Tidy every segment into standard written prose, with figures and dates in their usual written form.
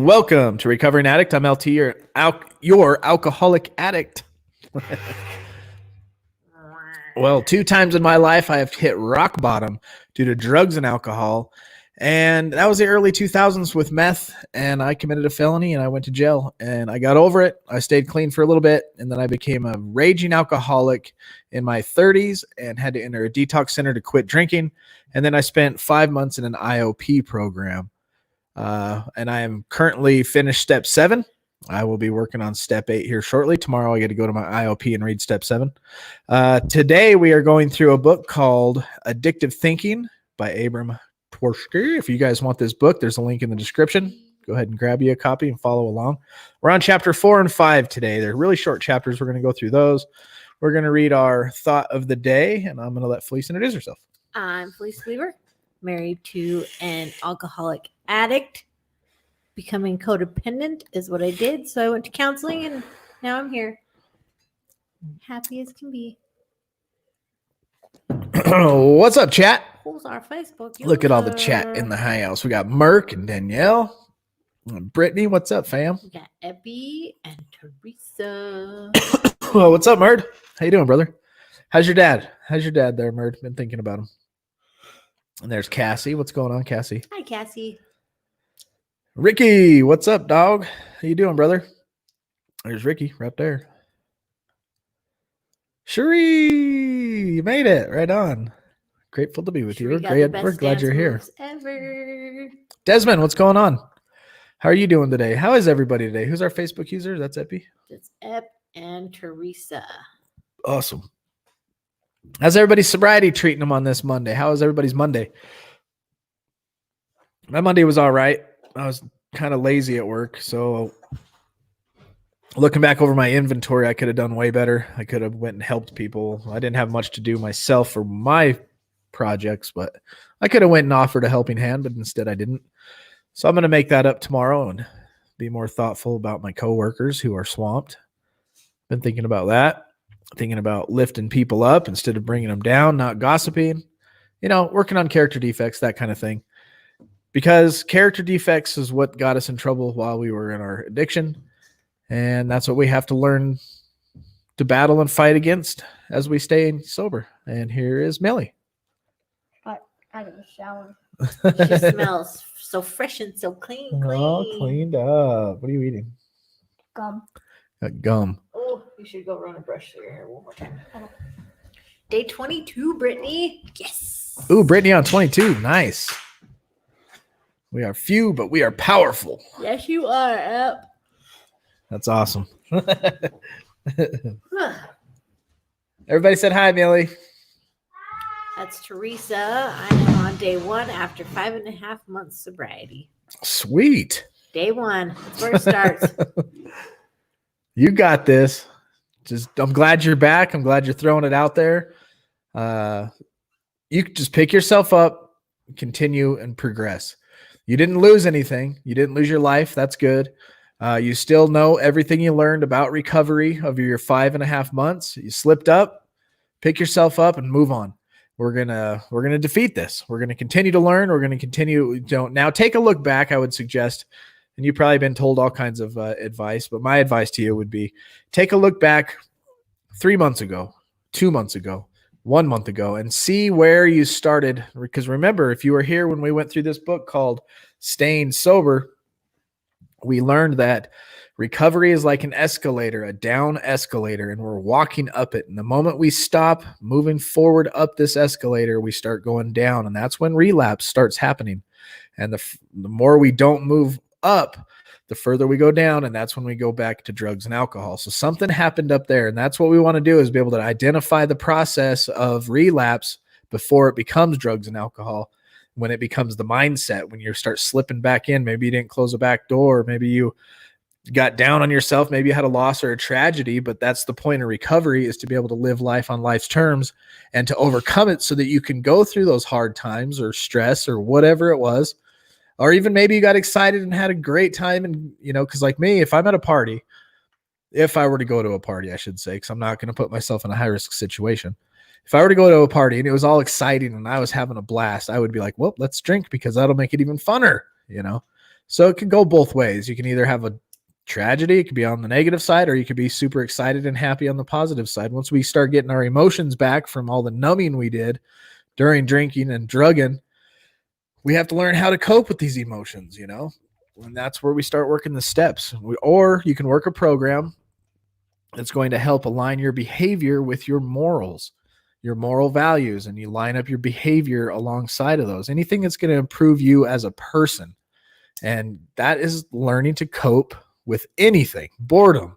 Welcome to Recovering Addict. I'm LT, your alcoholic addict. Well, 2 times in my life, I have hit rock bottom due to drugs and alcohol. And that was the early 2000s with meth. And I committed a felony and I went to jail. And I got over it. I stayed clean for a little bit. And then I became a raging alcoholic in my 30s and had to enter a detox center to quit drinking. And then I spent 5 months in an IOP program. And I am currently finished step 7. I will be working on step 8 here shortly. Tomorrow I get to go to my IOP and read step 7. Today we are going through a book called Addictive Thinking by Abram Tversky. If you guys want this book, there's a link in the description. Go ahead and grab you a copy and follow along. We're on chapter 4 and 5 today. They're really short chapters. We're going to go through those. We're going to read our thought of the day, and I'm going to let Felice introduce herself. I'm Felice Weaver, married to an alcoholic addict. Becoming codependent is what I did. So I went to counseling and now I'm here. Happy as can be. What's up, chat? Who's our Facebook user? Look at all the chat in the house. We got Merk and Danielle. And Brittany, what's up, fam? We got Epi and Teresa. Well, what's up, Merd? How you doing, brother? How's your dad? How's your dad there, Merd? Been thinking about him. And there's Cassie. What's going on, Cassie? Hi, Cassie. Ricky, what's up, dog? How you doing, brother? There's Ricky right there. Cherie, you made it. Right on. Grateful to be with you. We're glad you're here. Ever. Desmond, what's going on? How are you doing today? How is everybody today? Who's our Facebook user? That's Epi? It's Ep and Teresa. Awesome. How's everybody's sobriety treating them on this Monday? How is everybody's Monday? My Monday was all right. I was kind of lazy at work, so looking back over my inventory, I could have done way better. I could have went and helped people. I didn't have much to do myself for my projects, but I could have went and offered a helping hand, but instead I didn't. So I'm going to make that up tomorrow and be more thoughtful about my coworkers who are swamped. Been thinking about that, thinking about lifting people up instead of bringing them down, not gossiping, working on character defects, that kind of thing. Because character defects is what got us in trouble while we were in our addiction. And that's what we have to learn to battle and fight against as we stay sober. And here is Millie. I got a shower. She smells so fresh and so clean. All cleaned up. What are you eating? Gum. Got gum. Oh, you should go run and brush your hair one more time. Day 22, Brittany. Yes. Ooh, Brittany on 22. Nice. We are few, but we are powerful. Yes, you are, Ep. That's awesome. Everybody said hi, Millie. That's Teresa. I am on day 1 after 5.5 months sobriety. Sweet. Day 1. That's where it starts. You got this. I'm glad you're back. I'm glad you're throwing it out there. You just pick yourself up, continue, and progress. You didn't lose anything. You didn't lose your life. That's good. You still know everything you learned about recovery over your 5.5 months. You slipped up, pick yourself up, and move on. We're gonna defeat this. We're gonna continue to learn. We're gonna continue. Now take a look back. I would suggest, and you've probably been told all kinds of advice, but my advice to you would be take a look back 3 months ago, 2 months ago, 1 month ago, and see where you started. Because remember, if you were here when we went through this book called Staying Sober, we learned that recovery is like an escalator, a down escalator, and we're walking up it. And the moment we stop moving forward up this escalator, we start going down. And that's when relapse starts happening. And the more we don't move up, the further we go down, and that's when we go back to drugs and alcohol. So something happened up there, and that's what we want to do, is be able to identify the process of relapse before it becomes drugs and alcohol, when it becomes the mindset, when you start slipping back in. Maybe you didn't close a back door, maybe you got down on yourself, maybe you had a loss or a tragedy, but that's the point of recovery, is to be able to live life on life's terms and to overcome it so that you can go through those hard times or stress or whatever it was. Or even maybe you got excited and had a great time. And, because like me, if I'm at a party, if I were to go to a party, I should say, because I'm not going to put myself in a high risk situation. If I were to go to a party and it was all exciting and I was having a blast, I would be like, well, let's drink because that'll make it even funner, So it could go both ways. You can either have a tragedy, it could be on the negative side, or you could be super excited and happy on the positive side. Once we start getting our emotions back from all the numbing we did during drinking and drugging, we have to learn how to cope with these emotions, you know? And that's where we start working the steps. Or you can work a program that's going to help align your behavior with your morals, your moral values, and you line up your behavior alongside of those. Anything that's going to improve you as a person. And that is learning to cope with anything, boredom,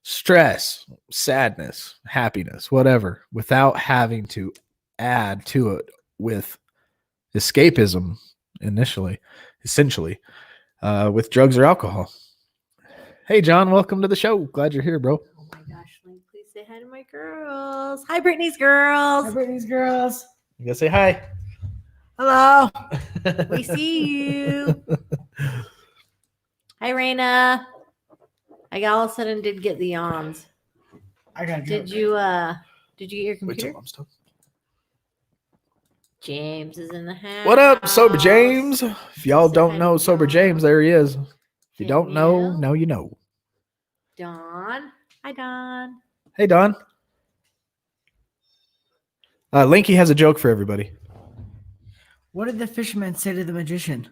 stress, sadness, happiness, whatever, without having to add to it with escapism essentially, with drugs or alcohol. Hey, John, welcome to the show. Glad you're here, bro. Oh my gosh, Link, please say hi to my girls. Hi, Brittany's girls. Hi, Brittany's girls. You gotta say hi. Hello. We see you. Hi, Raina. I all of a sudden did get the yawns. I got Did you get your Wait computer? till I'm still. James is in the house. What up, Sober James? If y'all Say hi don't to know Sober Dawn. James, there he is. If you don't know, Danielle. now you know. Dawn. Hi, Dawn. Hey, Don. Linky has a joke for everybody. What did the fisherman say to the magician?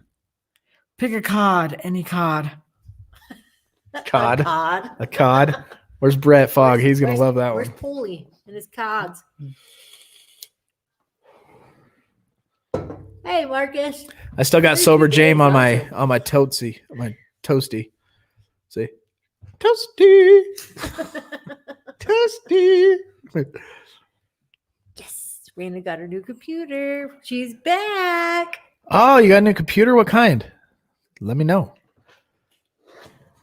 Pick a cod, any cod. Cod. A cod. A cod. Where's Brett Fogg? Where's- He's going to where's- love that Where's one. Polly and his cods? Hey, Marcus. I still got Where'd Sober you get James on my also? my toasty. See? Toasty. Toasty. Yes, Raina got her new computer. She's back. Oh, you got a new computer? What kind? Let me know.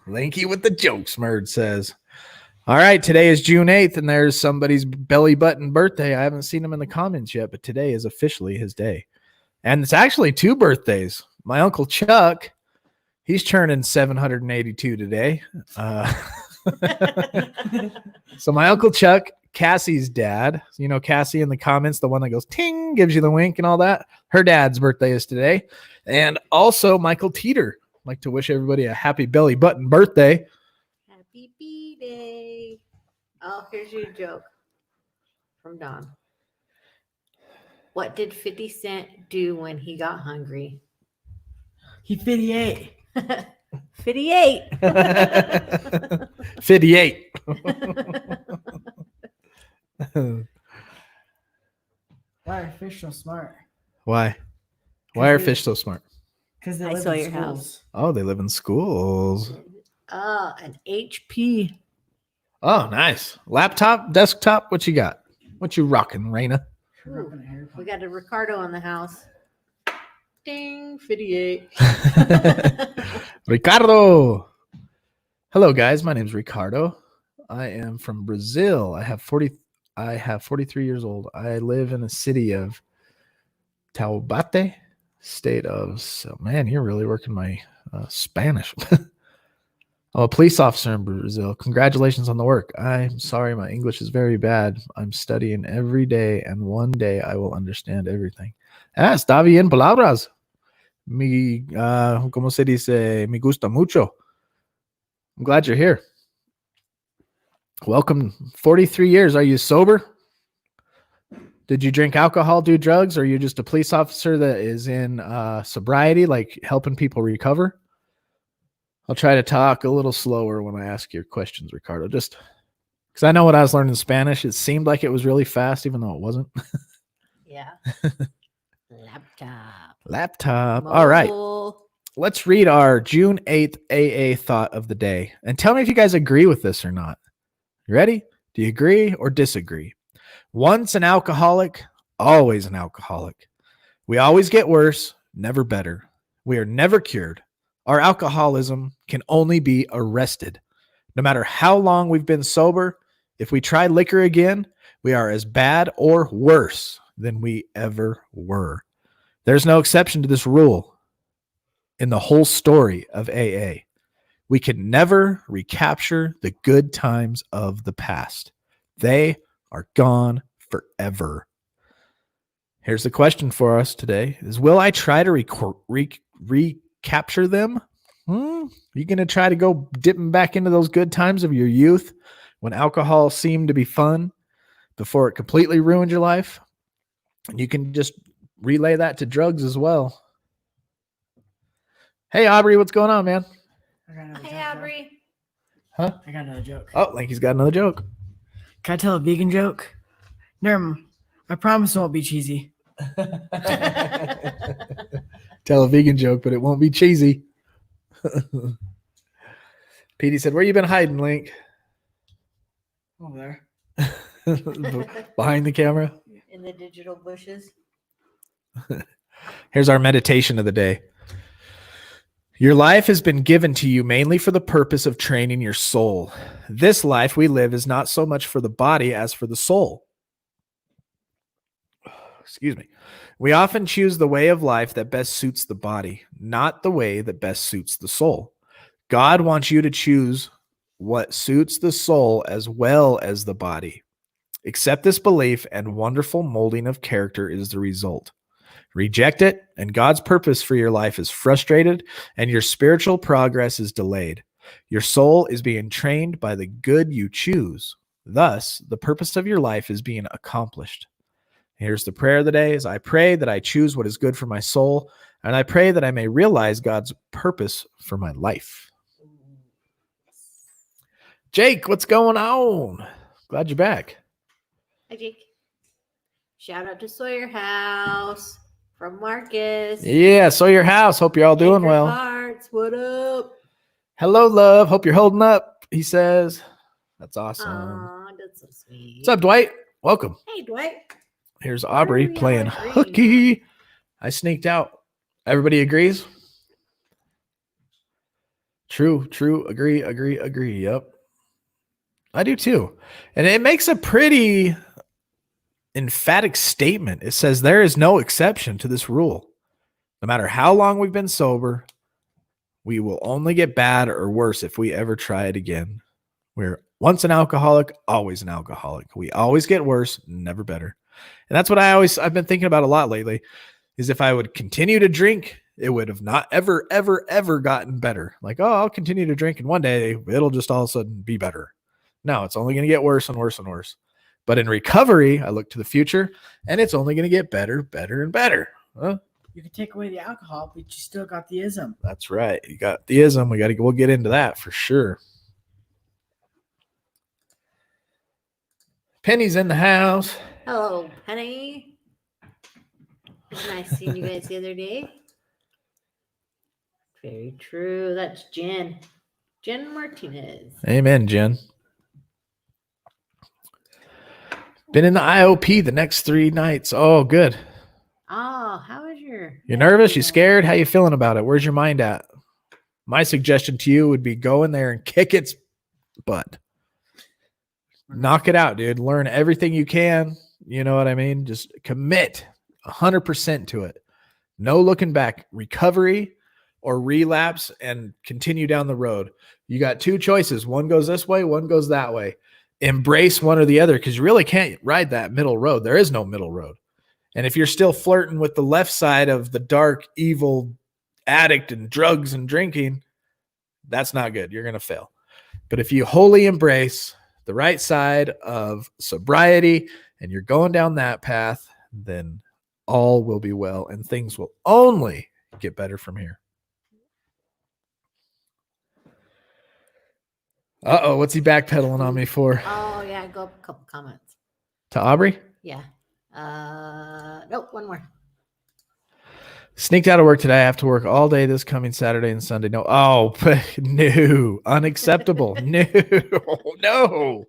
Lanky with the jokes, Merd says. All right, today is June 8th, and there's somebody's belly button birthday. I haven't seen him in the comments yet, but today is officially his day. And it's actually 2 birthdays. My Uncle Chuck, he's turning 782 today. So my Uncle Chuck, Cassie's dad, you know, Cassie in the comments, the one that goes ting, gives you the wink and all that. Her dad's birthday is today. And also Michael Teeter. I'd like to wish everybody a happy belly button birthday. Happy B-Day. Oh, here's your joke from Don. What did 50 Cent do when he got hungry? He 58. 58. 58. Why are fish so smart? Why? Why are fish so smart? Because they I live saw in your house. schools. Oh, they live in schools. Oh, an HP. Oh, nice. Laptop, desktop, what you got? What you rocking, Raina? Rocking a haircut. We got a Ricardo in the house. Ding, 58. Ricardo. Hello, guys. My name is Ricardo. I am from Brazil. I have 43 years old. I live in the city of Taubaté, state of. So, man, you're really working my Spanish. I'm a police officer in Brazil. Congratulations on the work. I'm sorry, my English is very bad. I'm studying every day, and one day I will understand everything. Está bien palabras. ¿Cómo se dice? Me gusta mucho. I'm glad you're here. Welcome. 43 years. Are you sober? Did you drink alcohol, do drugs, or are you just a police officer that is in sobriety, like helping people recover? I'll try to talk a little slower when I ask your questions, Ricardo, just because I know what I was learning in Spanish. It seemed like it was really fast, even though it wasn't. Yeah. Laptop. Laptop. All right. Mobile. Let's read our June 8th AA thought of the day. And tell me if you guys agree with this or not. You ready? Do you agree or disagree? Once an alcoholic, always an alcoholic. We always get worse, never better. We are never cured. Our alcoholism can only be arrested. No matter how long we've been sober, if we try liquor again, we are as bad or worse than we ever were. There's no exception to this rule in the whole story of AA. We can never recapture the good times of the past. They are gone forever. Here's the question for us today is, will I try to recapture them? You going to try to go dipping back into those good times of your youth when alcohol seemed to be fun before it completely ruined your life? And you can just relay that to drugs as well. Hey, Aubrey, what's going on, man? I got another Hey, joke, bro. Aubrey. Huh? I got another joke. Oh, Lanky's got another joke. Can I tell a vegan joke? Never. I promise it won't be cheesy. Tell a vegan joke, but it won't be cheesy. Petey said, where you been hiding, Link? Over there. Behind the camera? In the digital bushes. Here's our meditation of the day. Your life has been given to you mainly for the purpose of training your soul. This life we live is not so much for the body as for the soul. Excuse me. We often choose the way of life that best suits the body, not the way that best suits the soul. God wants you to choose what suits the soul as well as the body. Accept this belief, and wonderful molding of character is the result. Reject it, and God's purpose for your life is frustrated, and your spiritual progress is delayed. Your soul is being trained by the good you choose. Thus, the purpose of your life is being accomplished. Here's the prayer of the day: is I pray that I choose what is good for my soul, and I pray that I may realize God's purpose for my life. Jake, what's going on? Glad you're back. Hi, Jake. Shout out to Sawyer House from Marcus. Yeah, so your house. Hope you're all doing Anchor well. Hearts, what up? Hello, love. Hope you're holding up, he says. That's awesome. Aw, that's so sweet. What's up, Dwight? Welcome. Hey, Dwight. Here's Aubrey we playing all agreeing hooky. I sneaked out. Everybody agrees? True. Agree. Yep. I do too. And it makes a pretty emphatic statement. It says there is no exception to this rule. No matter how long we've been sober, we will only get bad or worse if we ever try it again. We're once an alcoholic, always an alcoholic. We always get worse, never better. And that's what I've been thinking about a lot lately, is if I would continue to drink, it would have not ever gotten better. Like, oh, I'll continue to drink, and one day it'll just all of a sudden be better. No, it's only going to get worse and worse and worse. But in recovery, I look to the future, and it's only going to get better and better. Huh? You can take away the alcohol, but you still got the ism. That's right. You got the ism. We'll get into that for sure. Penny's in the house. Hello, Penny. It was nice seeing you guys the other day. Very true. That's Jen. Jen Martinez. Amen, Jen. Been in the IOP the next 3 nights. Oh, good. Oh, how is your... You nervous? You scared? How you feeling about it? Where's your mind at? My suggestion to you would be go in there and kick its butt. Knock it out, dude. Learn everything you can. You know what I mean? Just commit 100% to it. No looking back. Recovery or relapse and continue down the road. You got 2 choices. One goes this way, one goes that way. Embrace one or the other, because you really can't ride that middle road. There is no middle road. And if you're still flirting with the left side of the dark, evil addict and drugs and drinking, that's not good. You're going to fail. But if you wholly embrace the right side of sobriety and you're going down that path, then all will be well and things will only get better from here. Uh-oh, what's he backpedaling on me for? Oh, yeah. Go up a couple comments. To Aubrey? Yeah. Nope, one more. Sneaked out of work today. I have to work all day this coming Saturday and Sunday. No. Oh, no. Unacceptable. No.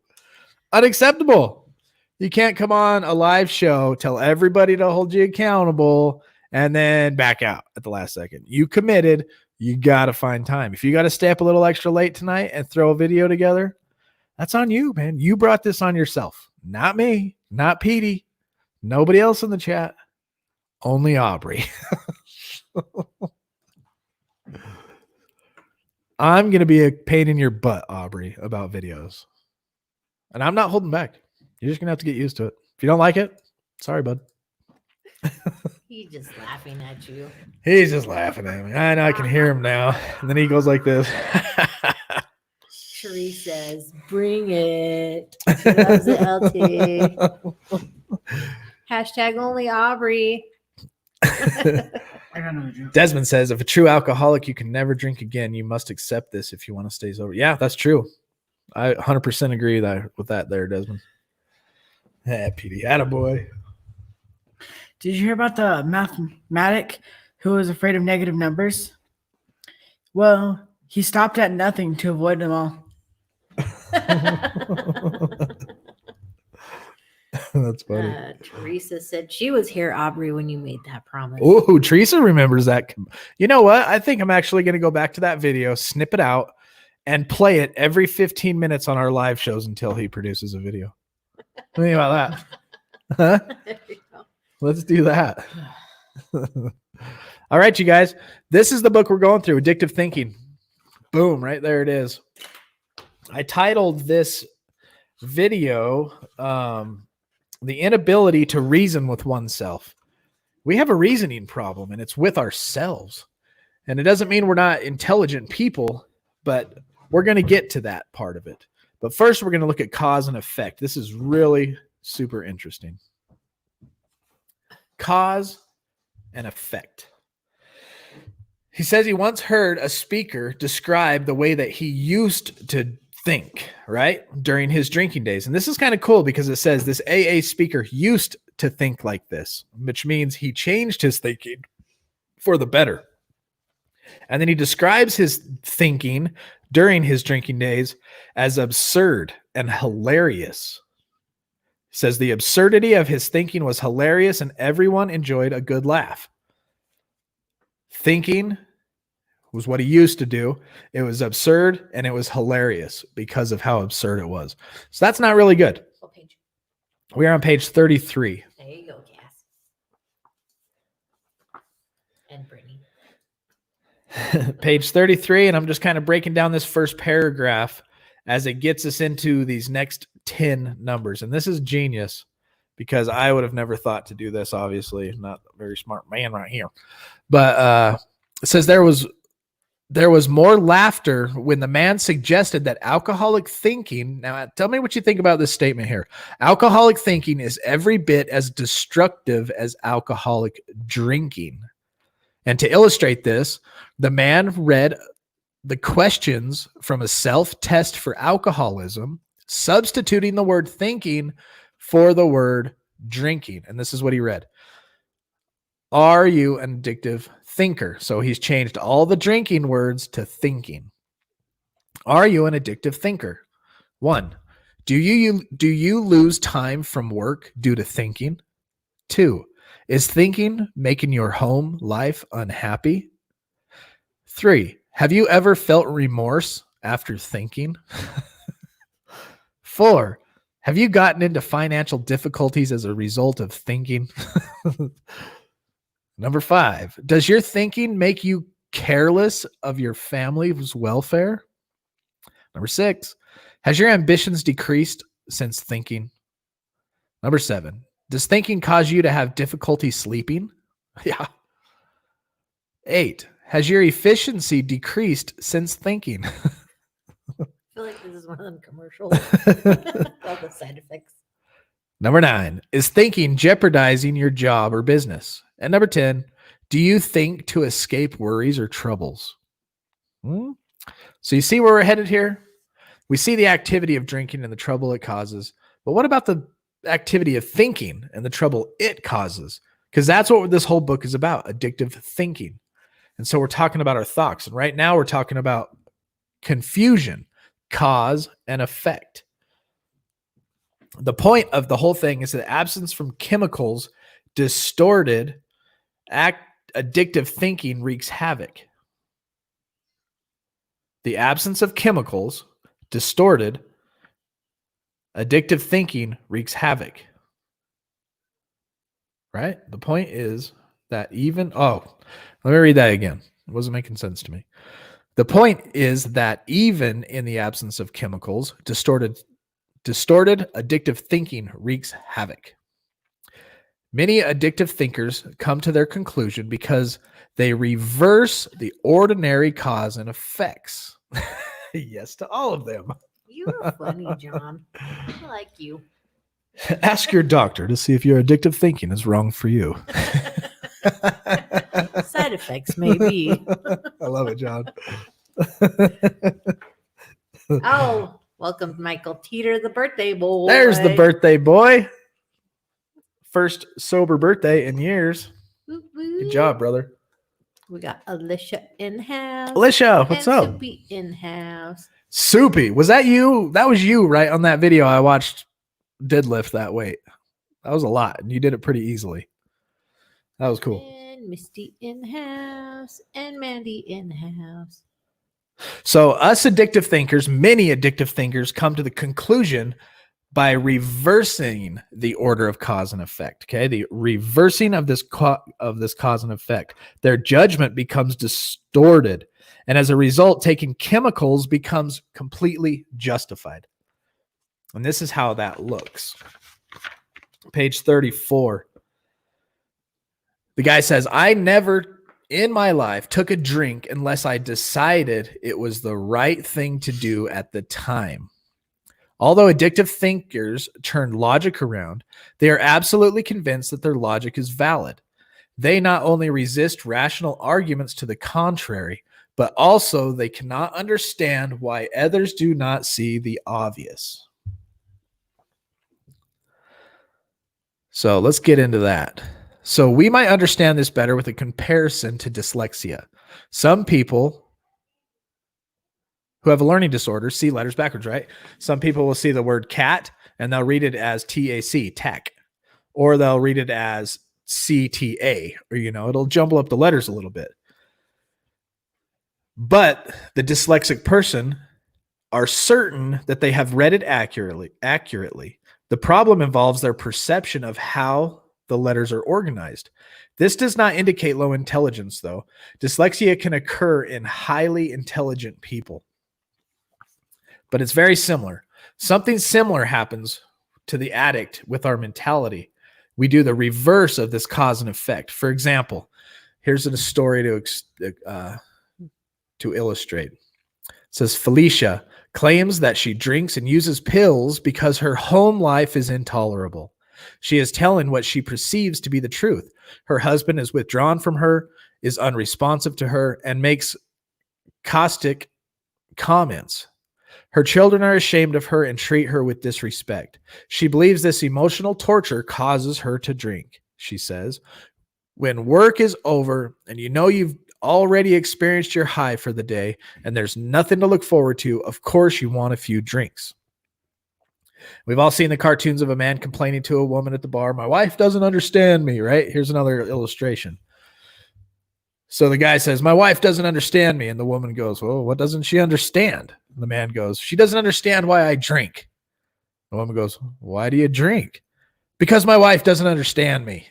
Unacceptable. You can't come on a live show, tell everybody to hold you accountable, and then back out at the last second. You committed. You got to find time. If you got to stay up a little extra late tonight and throw a video together, that's on you, man. You brought this on yourself. Not me. Not Petey. Nobody else in the chat. Only Aubrey. I'm going to be a pain in your butt, Aubrey, about videos. And I'm not holding back. You're just going to have to get used to it. If you don't like it, sorry, bud. He's just laughing at you. He's just laughing at me. I know, I can hear him now. And then he goes like this. Cherie says, "Bring it." She loves it, LT. Hashtag only Aubrey. I got another joke. Desmond says, if a true alcoholic, you can never drink again. You must accept this if you want to stay sober. Yeah, that's true. I 100% agree with that there, Desmond. Yeah, PD. Attaboy. Did you hear about the mathematic who was afraid of negative numbers? Well, he stopped at nothing to avoid them all. That's funny. Teresa said she was here, Aubrey, when you made that promise. Oh, Teresa remembers that. You know what? I think I'm actually going to go back to that video, snip it out, and play it every 15 minutes on our live shows until he produces a video. What do you think about that? Huh? There you go. Let's do that. All right, you guys. This is the book we're going through, Addictive Thinking. Boom, right there it is. I titled this video, The Inability to Reason with Oneself. We have a reasoning problem, and it's with ourselves. And it doesn't mean we're not intelligent people, but we're going to get to that part of it. But first, we're going to look at cause and effect. This is really super interesting. Cause and effect. He says he once heard a speaker describe the way that he used to think, right, during his drinking days. And this is kind of cool because it says this AA speaker used to think like this, which means he changed his thinking for the better. And then he describes his thinking during his drinking days as absurd and hilarious. He says the absurdity of his thinking was hilarious and everyone enjoyed a good laugh. Thinking was what he used to do. It was absurd and it was hilarious because of how absurd it was. So that's not really good. What page? We are on page 33. There you go, Cass. And Brittany. Page 33, and I'm just kind of breaking down this first paragraph as it gets us into these next 10 numbers. And this is genius because I would have never thought to do this, obviously. Not a very smart man right here. But it says there was more laughter when the man suggested that alcoholic thinking. Now, tell me what you think about this statement here. Alcoholic thinking is every bit as destructive as alcoholic drinking. And to illustrate this, the man read the questions from a self-test for alcoholism, substituting the word thinking for the word drinking. And this is what he read. Are you an addictive thinker? So he's changed all the drinking words to thinking. Are you an addictive thinker? 1, do you lose time from work due to thinking? 2, is thinking making your home life unhappy? 3, have you ever felt remorse after thinking? 4, have you gotten into financial difficulties as a result of thinking? Number 5, does your thinking make you careless of your family's welfare? Number 6, has your ambitions decreased since thinking? Number 7, does thinking cause you to have difficulty sleeping? Yeah. 8, has your efficiency decreased since thinking? I feel like this is one of them commercials. All the side effects. Number 9, is thinking jeopardizing your job or business? And number 10, do you think to escape worries or troubles? So you see where we're headed here? We see the activity of drinking and the trouble it causes. But what about the activity of thinking and the trouble it causes? Because that's what this whole book is about, addictive thinking. And so we're talking about our thoughts. And right now we're talking about confusion, cause and effect. The point of the whole thing is that absence from chemicals distorted addictive thinking wreaks havoc. The absence of chemicals distorted addictive thinking wreaks havoc. Right? The point is that let me read that again. It wasn't making sense to me. The point is that even in the absence of chemicals, distorted addictive thinking wreaks havoc. Many addictive thinkers come to their conclusion because they reverse the ordinary cause and effects. Yes to all of them. You're funny, John. I like you. Ask your doctor to see if your addictive thinking is wrong for you. Side effects, maybe. I love it, John. Oh, welcome, Michael Teeter, the birthday boy. There's the birthday boy. First sober birthday in years. Woo, Good woo. job, brother. We got Alicia in house. Alicia, what's and up? Soupy in house. Soupy, was that you? That was you, right? On that video I watched deadlift that weight. That was a lot, and you did it pretty easily. That was cool. And Misty in house. And Mandy in house. So us addictive thinkers, many addictive thinkers come to the conclusion by reversing the order of cause and effect. Okay, the reversing of this cause and effect. Their judgment becomes distorted, and as a result, taking chemicals becomes completely justified. And this is how that looks. Page 34. The guy says, "I never in my life took a drink unless I decided it was the right thing to do at the time." Although addictive thinkers turn logic around, they are absolutely convinced that their logic is valid. They not only resist rational arguments to the contrary, but also they cannot understand why others do not see the obvious. So let's get into that. So we might understand this better with a comparison to dyslexia. Some people who have a learning disorder see letters backwards, right? Some people will see the word cat and they'll read it as TAC, tac, or they'll read it as CTA, or, it'll jumble up the letters a little bit. But the dyslexic person are certain that they have read it accurately. The problem involves their perception of how the letters are organized. This does not indicate low intelligence, though. Dyslexia can occur in highly intelligent people. But it's very similar. Something similar happens to the addict with our mentality. We do the reverse of this cause and effect. For example, here's a story to illustrate. It says Felicia claims that she drinks and uses pills because her home life is intolerable. She is telling what she perceives to be the truth. Her husband is withdrawn from her, is unresponsive to her, and makes caustic comments. Her children are ashamed of her and treat her with disrespect. She believes this emotional torture causes her to drink. She says, when work is over and you've already experienced your high for the day and there's nothing to look forward to, of course you want a few drinks. We've all seen the cartoons of a man complaining to a woman at the bar, "My wife doesn't understand me," right? Here's another illustration. So the guy says, "My wife doesn't understand me." And the woman goes, "Well, what doesn't she understand?" And the man goes, "She doesn't understand why I drink." The woman goes, "Why do you drink?" "Because my wife doesn't understand me."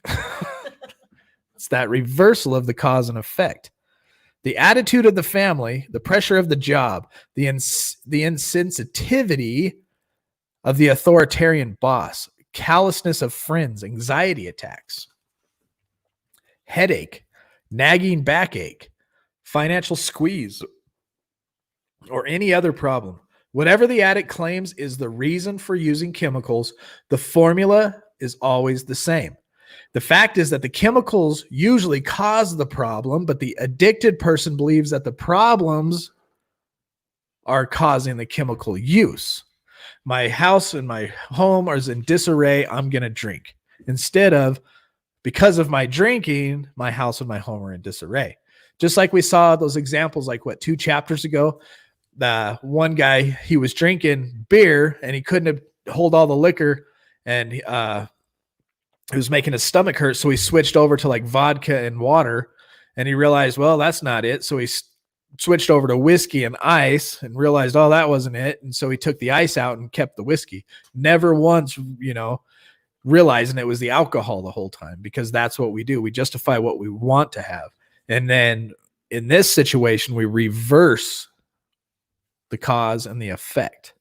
It's that reversal of the cause and effect. The attitude of the family, the pressure of the job, the insensitivity of the authoritarian boss, callousness of friends, anxiety attacks, headache, nagging backache, financial squeeze, or any other problem. Whatever the addict claims is the reason for using chemicals, the formula is always the same. The fact is that the chemicals usually cause the problem, but the addicted person believes that the problems are causing the chemical use. My house and my home are in disarray, I'm going to drink. Instead of, because of my drinking, my house and my home are in disarray. Just like we saw those examples, 2 chapters ago, the one guy, he was drinking beer and he couldn't hold all the liquor, and he was making his stomach hurt. So he switched over to vodka and water, and he realized, well, that's not it. So he switched over to whiskey and ice and realized, oh, that wasn't it. And so he took the ice out and kept the whiskey. Never once, realizing it was the alcohol the whole time, because that's what we do. We justify what we want to have. And then in this situation, we reverse the cause and the effect.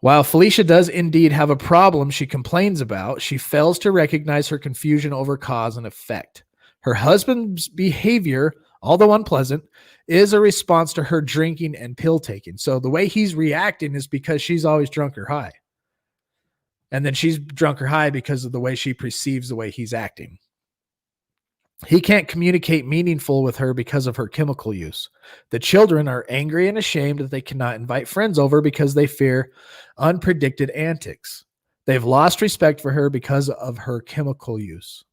While Felicia does indeed have a problem she complains about, she fails to recognize her confusion over cause and effect. Her husband's behavior, although unpleasant, is a response to her drinking and pill taking. So the way he's reacting is because she's always drunk or high. And then she's drunk or high because of the way she perceives the way he's acting. He can't communicate meaningful with her because of her chemical use. The children are angry and ashamed that they cannot invite friends over because they fear unpredicted antics. They've lost respect for her because of her chemical use.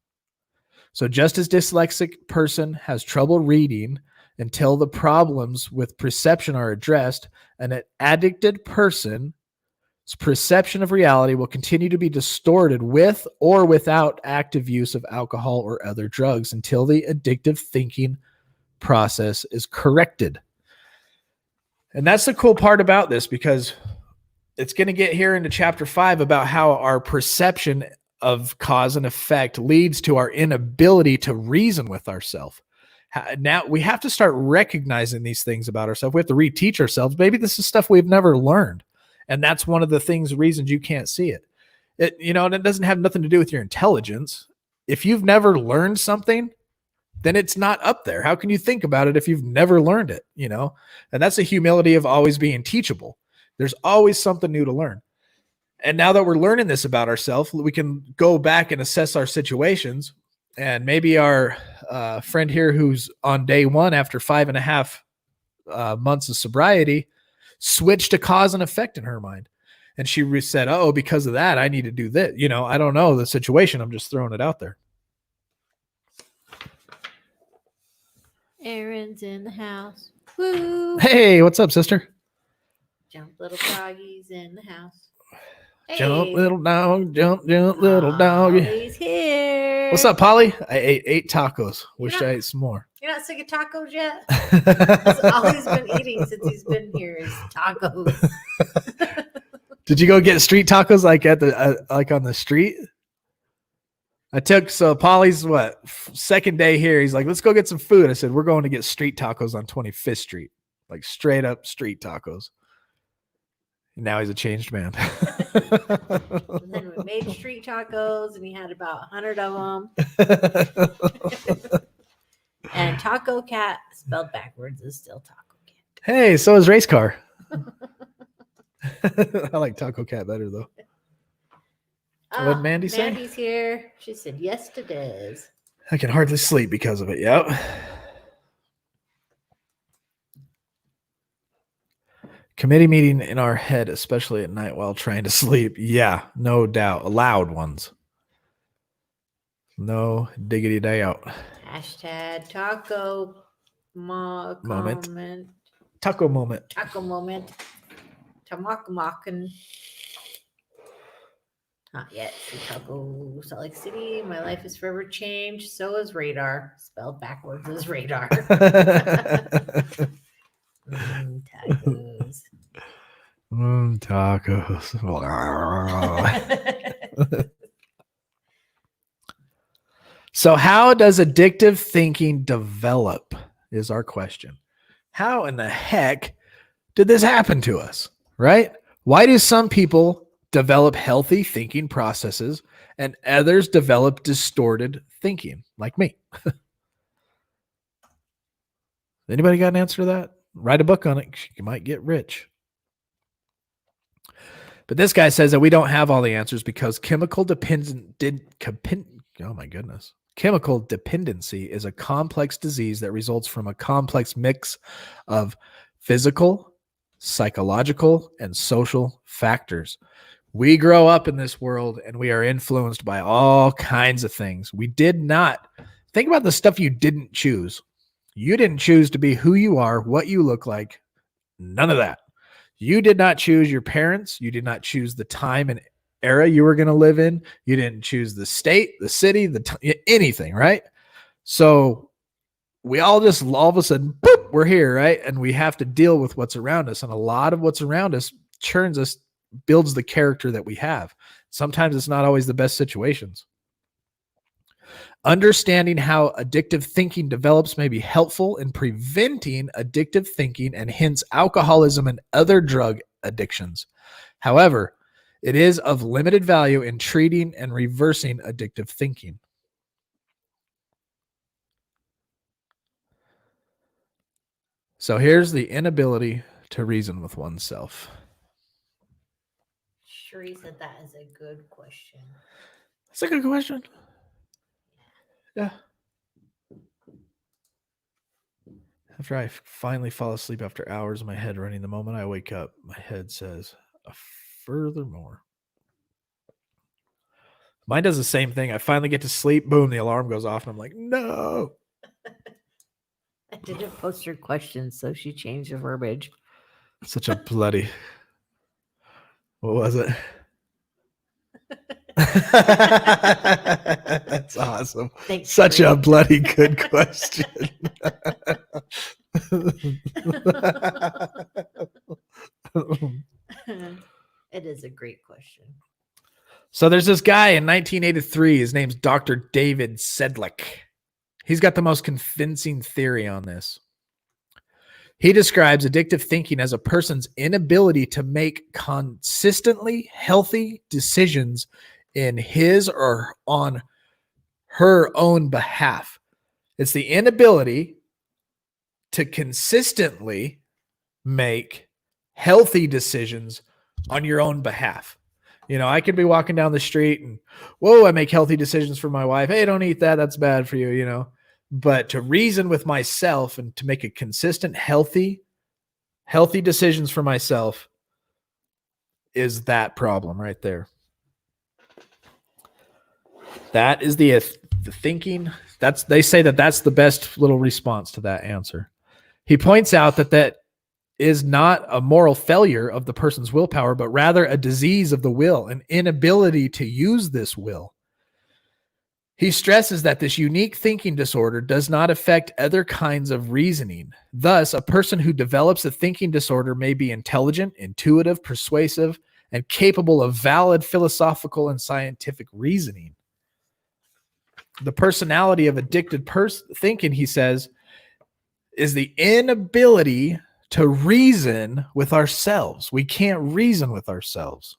So just as dyslexic person has trouble reading until the problems with perception are addressed, an addicted person's perception of reality will continue to be distorted with or without active use of alcohol or other drugs until the addictive thinking process is corrected. And that's the cool part about this, because it's going to get here into chapter 5 about how our perception of cause and effect leads to our inability to reason with ourselves. Now we have to start recognizing these things about ourselves. We have to reteach ourselves. Maybe this is stuff we've never learned. And that's one of the reasons you can't see it. And it doesn't have nothing to do with your intelligence. If you've never learned something, then it's not up there. How can you think about it if you've never learned it? And that's the humility of always being teachable. There's always something new to learn. And now that we're learning this about ourselves, we can go back and assess our situations. And maybe our friend here who's on day 1 after 5.5 months of sobriety switched to cause and effect in her mind. And she said, oh, because of that, I need to do this. I don't know the situation. I'm just throwing it out there. Aaron's in the house. Woo! Hey, what's up, sister? Jump, little doggies in the house. Hey. Jump, little dog, jump, little dog. He's here. What's up, Polly? I ate 8 tacos. Wish I ate some more. You're not sick of tacos yet? That's all he's been eating since he's been here is tacos. Did you go get street tacos like at the like on the street? Polly's second day here. He's like, let's go get some food. I said, we're going to get street tacos on 25th Street, like straight up street tacos. And now he's a changed man. And then we made street tacos, and he had about 100 of them. And Taco Cat, spelled backwards, is still Taco Cat. Hey, so is Race Car. I like Taco Cat better, though. What did Mandy say? Mandy's here. She said, yes, it is. I can hardly sleep because of it. Yep. Committee meeting in our head, especially at night while trying to sleep. Yeah, no doubt. Loud ones. No diggity doubt. Hashtag taco moment. comment. Taco moment. Taco moment. Tamakamokin. Not yet. Chicago, Salt Lake City. My life is forever changed. So is radar. Spelled backwards is radar. Tacos. Tacos. So how does addictive thinking develop is our question. How in the heck did this happen to us, right? Why do some people develop healthy thinking processes and others develop distorted thinking like me? Anybody got an answer to that? Write a book on it. You might get rich. But this guy says that we don't have all the answers because chemical dependency is a complex disease that results from a complex mix of physical, psychological, and social factors. We grow up in this world and we are influenced by all kinds of things. We did not think about the stuff you didn't choose. You didn't choose to be who you are, what you look like. None of that. You did not choose your parents. You did not choose the time and era you were going to live in. You didn't choose the state, the city, anything, right? So we all of a sudden, boop, we're here, right? And we have to deal with what's around us. And a lot of what's around us churns us, builds the character that we have. Sometimes it's not always the best situations. Understanding how addictive thinking develops may be helpful in preventing addictive thinking and hence alcoholism and other drug addictions. However, it is of limited value in treating and reversing addictive thinking. So here's the inability to reason with oneself. Sheree said that is a good question. That's a good question. Yeah. After I finally fall asleep after hours of my head running, the moment I wake up, my head says, furthermore. Mine does the same thing. I finally get to sleep. Boom, the alarm goes off, and I'm like, no. I didn't post her questions, so she changed the verbiage. Such a bloody. What was it? That's awesome. Thanks, Such Sheree. a bloody good question. It is a great question. So there's this guy in 1983. His name's Dr. David Sedlick. He's got the most convincing theory on this. He describes addictive thinking as a person's inability to make consistently healthy decisions in his or on her own behalf. It's the inability to consistently make healthy decisions on your own behalf. You know, I could be walking down the street and, whoa, I make healthy decisions for my wife. Hey, don't eat that. That's bad for you, you know. But to reason with myself and to make a consistent, healthy decisions for myself is that problem right there. That is the thinking. They say that's the best little response to that answer. He points out that is not a moral failure of the person's willpower, but rather a disease of the will, an inability to use this will. He stresses that this unique thinking disorder does not affect other kinds of reasoning. Thus, a person who develops a thinking disorder may be intelligent, intuitive, persuasive, and capable of valid philosophical and scientific reasoning. The personality of addicted thinking, he says, is the inability to reason with ourselves. We can't reason with ourselves.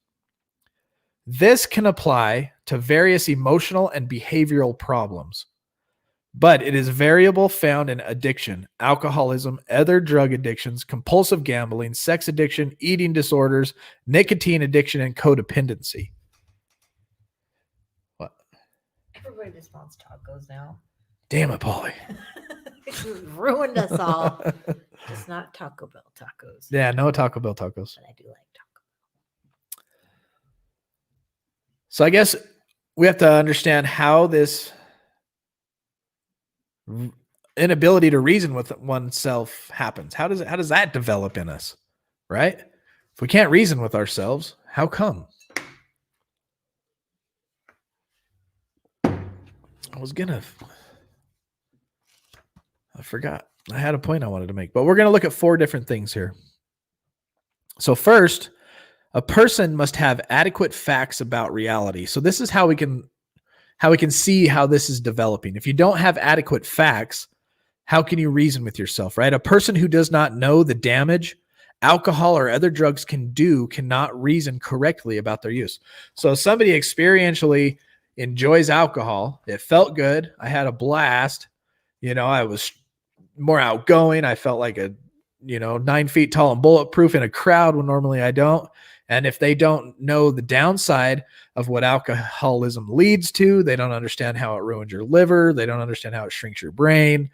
This can apply to various emotional and behavioral problems, but it is variable found in addiction, alcoholism, other drug addictions, compulsive gambling, sex addiction, eating disorders, nicotine addiction, and codependency. What? Everybody just wants tacos now. Damn it, Paulie. You've ruined us all. Just not Taco Bell tacos. Yeah, no Taco Bell tacos. But I do like Taco Bell. So I guess we have to understand how this inability to reason with oneself happens. How does that develop in us, right? If we can't reason with ourselves, how come? I forgot. I had a point I wanted to make, but we're going to look at 4 different things here. So first, a person must have adequate facts about reality. So this is how we can see how this is developing. If you don't have adequate facts, how can you reason with yourself, right? A person who does not know the damage alcohol or other drugs can do cannot reason correctly about their use. So somebody experientially enjoys alcohol. It felt good. I had a blast. You know, I was more outgoing. I felt like 9 feet tall and bulletproof in a crowd when normally I don't. And if they don't know the downside of what alcoholism leads to, they don't understand how it ruins your liver. They don't understand how it shrinks your brain,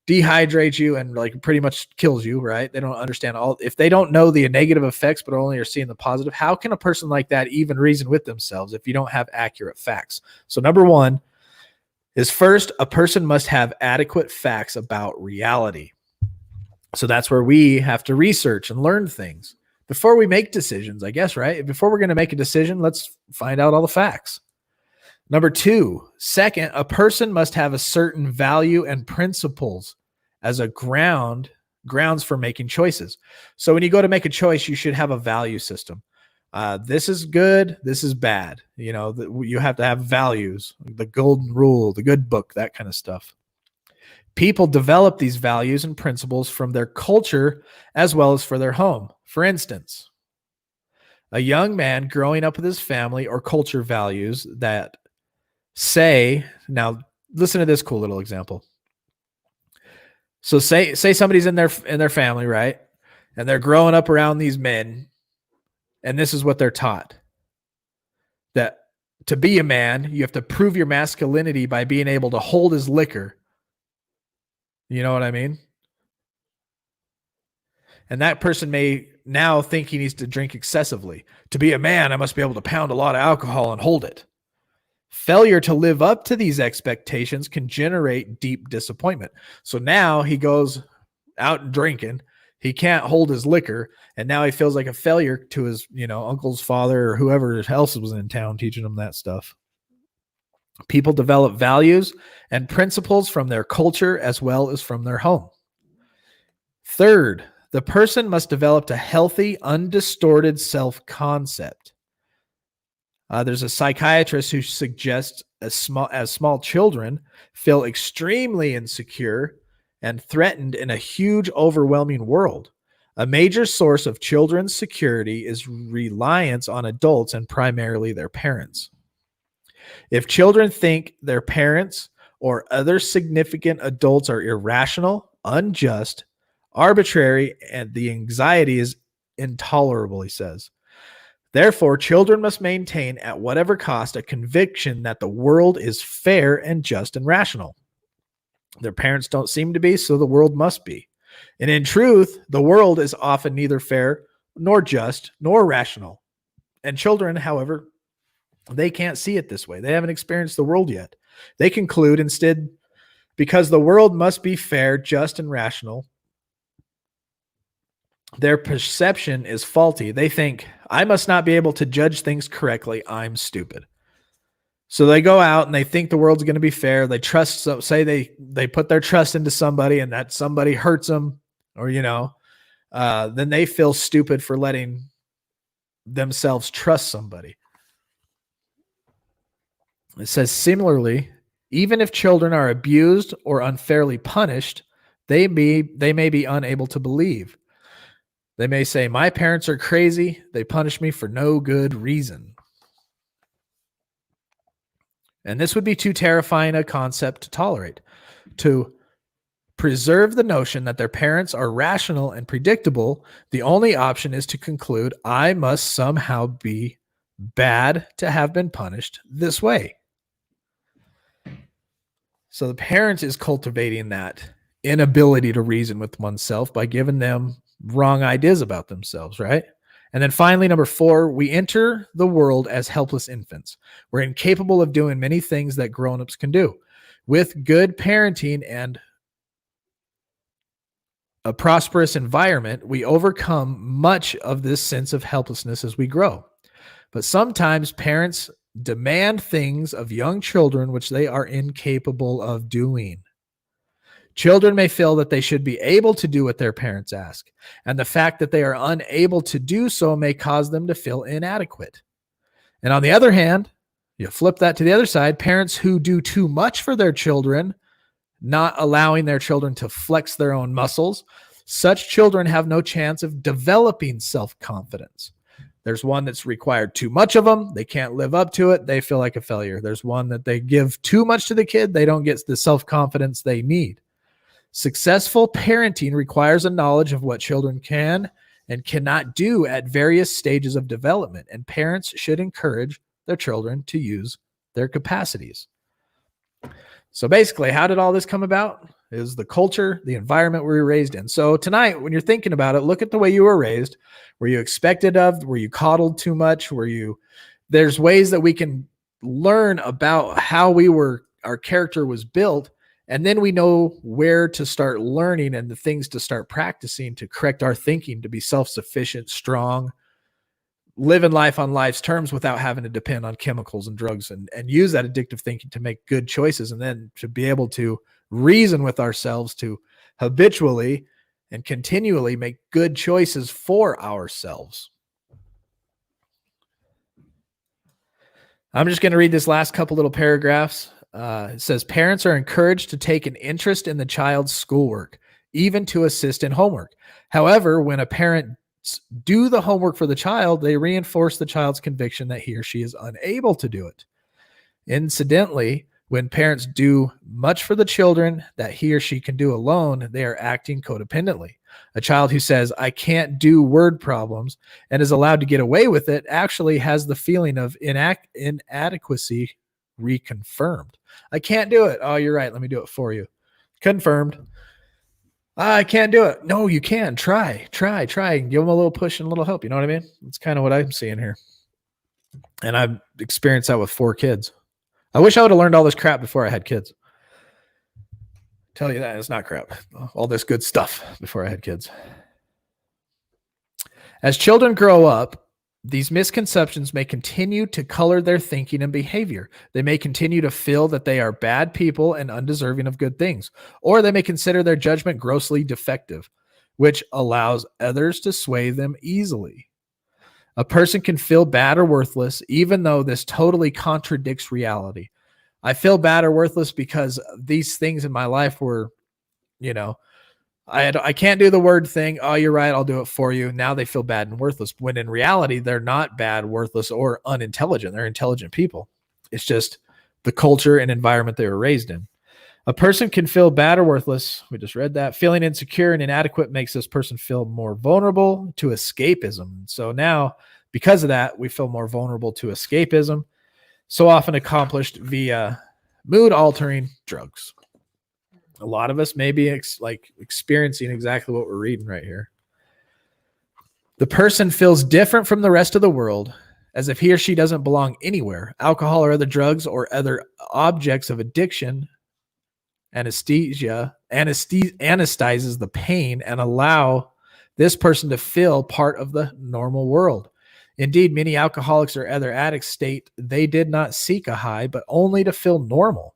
dehydrates you, and like pretty much kills you, right? They don't understand if they don't know the negative effects, but only are seeing the positive. How can a person like that even reason with themselves if you don't have accurate facts? So number 1 is first, a person must have adequate facts about reality. So that's where we have to research and learn things before we make decisions, I guess, right? Before we're going to make a decision, let's find out all the facts. Number 2, second, a person must have a certain value and principles as a grounds for making choices. So when you go to make a choice, you should have a value system. This is good. This is bad. You know, you have to have values, the golden rule, the good book, that kind of stuff. People develop these values and principles from their culture as well as for their home. For instance, A young man growing up with his family or culture values that say, now listen to this cool little example. So say somebody's in their family, right? And they're growing up around these men, and this is what they're taught. That to be a man, you have to prove your masculinity by being able to hold his liquor. You know what I mean? And that person may now think he needs to drink excessively. To be a man, I must be able to pound a lot of alcohol and hold it. Failure to live up to these expectations can generate deep disappointment. So now he goes out and drinking. He can't hold his liquor. And now he feels like a failure to his, uncle's father or whoever else was in town teaching him that stuff. People develop values and principles from their culture as well as from their home. Third, the person must develop a healthy, undistorted self-concept. There's a psychiatrist who suggests as small children feel extremely insecure and threatened in a huge, overwhelming world. A major source of children's security is reliance on adults and primarily their parents. If children think their parents or other significant adults are irrational, unjust, arbitrary, and the anxiety is intolerable, he says. Therefore, children must maintain at whatever cost a conviction that the world is fair and just and rational. Their parents don't seem to be, so the world must be. And in truth, the world is often neither fair nor just nor rational. And children, however, they can't see it this way. They haven't experienced the world yet. They conclude instead, because the world must be fair, just, and rational, their perception is faulty. They think, I must not be able to judge things correctly. I'm stupid. So they go out and they think the world's going to be fair. They trust, say they put their trust into somebody and that somebody hurts them or, then they feel stupid for letting themselves trust somebody. It says, similarly, even if children are abused or unfairly punished, they may be unable to believe. They may say, my parents are crazy. They punish me for no good reason. And this would be too terrifying a concept to tolerate. To preserve the notion that their parents are rational and predictable, the only option is to conclude, I must somehow be bad to have been punished this way. So the parent is cultivating that inability to reason with oneself by giving them wrong ideas about themselves, right? And then finally, number 4, we enter the world as helpless infants. We're incapable of doing many things that grown-ups can do. With good parenting and a prosperous environment, we overcome much of this sense of helplessness as we grow. But sometimes parents demand things of young children which they are incapable of doing. Children may feel that they should be able to do what their parents ask, and the fact that they are unable to do so may cause them to feel inadequate. And on the other hand, you flip that to the other side, parents who do too much for their children, not allowing their children to flex their own muscles, such children have no chance of developing self-confidence. There's one that's required too much of them. They can't live up to it. They feel like a failure. There's one that they give too much to the kid. They don't get the self-confidence they need. Successful parenting requires a knowledge of what children can and cannot do at various stages of development, and parents should encourage their children to use their capacities. So basically, how did all this come about? It was the culture, the environment we were raised in. So tonight, when you're thinking about it, look at the way you were raised. Were you expected of? Were you coddled too much? There's ways that we can learn about how our character was built. And then we know where to start learning and the things to start practicing to correct our thinking, to be self-sufficient, strong, living life on life's terms without having to depend on chemicals and drugs, and use that addictive thinking to make good choices, and then to be able to reason with ourselves to habitually and continually make good choices for ourselves. I'm just going to read this last couple little paragraphs. It says, parents are encouraged to take an interest in the child's schoolwork, even to assist in homework. However, when a parent do the homework for the child, they reinforce the child's conviction that he or she is unable to do it. Incidentally, when parents do much for the children that he or she can do alone, they are acting codependently. A child who says, I can't do word problems and is allowed to get away with it actually has the feeling of inadequacy reconfirmed. I can't do it. Oh, you're right. Let me do it for you. Confirmed. I can't do it. No, you can. Try. Give them a little push and a little help. You know what I mean? It's kind of what I'm seeing here. And I've experienced that with 4 kids. I wish I would have learned all this crap before I had kids. Tell you that it's not crap. All this good stuff before I had kids. As children grow up, these misconceptions may continue to color their thinking and behavior. They may continue to feel that they are bad people and undeserving of good things, or they may consider their judgment grossly defective, which allows others to sway them easily. A person can feel bad or worthless, even though this totally contradicts reality. I feel bad or worthless because these things in my life were, I can't do the word thing. Oh, you're right. I'll do it for you. Now they feel bad and worthless. When in reality, they're not bad, worthless, or unintelligent. They're intelligent people. It's just the culture and environment they were raised in. A person can feel bad or worthless. We just read that. Feeling insecure and inadequate makes this person feel more vulnerable to escapism. So now, because of that, we feel more vulnerable to escapism, so often accomplished via mood-altering drugs. A lot of us may be experiencing exactly what we're reading right here. The person feels different from the rest of the world, as if he or she doesn't belong anywhere. Alcohol or other drugs or other objects of addiction anesthetizes the pain and allow this person to feel part of the normal world. Indeed, many alcoholics or other addicts state they did not seek a high, but only to feel normal.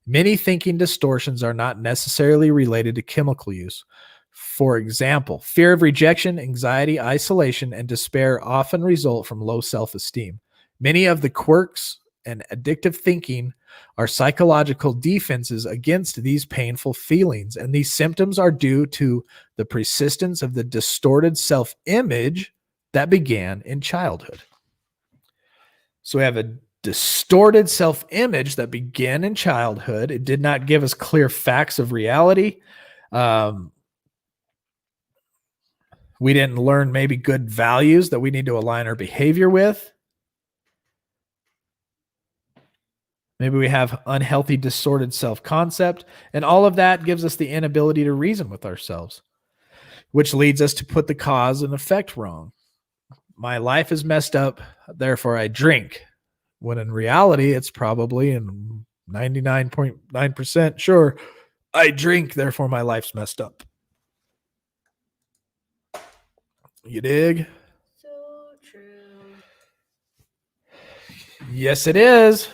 Many thinking distortions are not necessarily related to chemical use. For example, fear of rejection, anxiety, isolation, and despair often result from low self-esteem. Many of the quirks and addictive thinking are psychological defenses against these painful feelings, and these symptoms are due to the persistence of the distorted self-image that began in childhood. So we have a distorted self-image that began in childhood. It did not give us clear facts of reality. We didn't learn maybe good values that we need to align our behavior with. Maybe we have unhealthy, distorted self-concept, and all of that gives us the inability to reason with ourselves, which leads us to put the cause and effect wrong. My life is messed up, therefore I drink. When in reality, it's probably in 99.9% sure, I drink, therefore my life's messed up. You dig? So true. Yes, it is.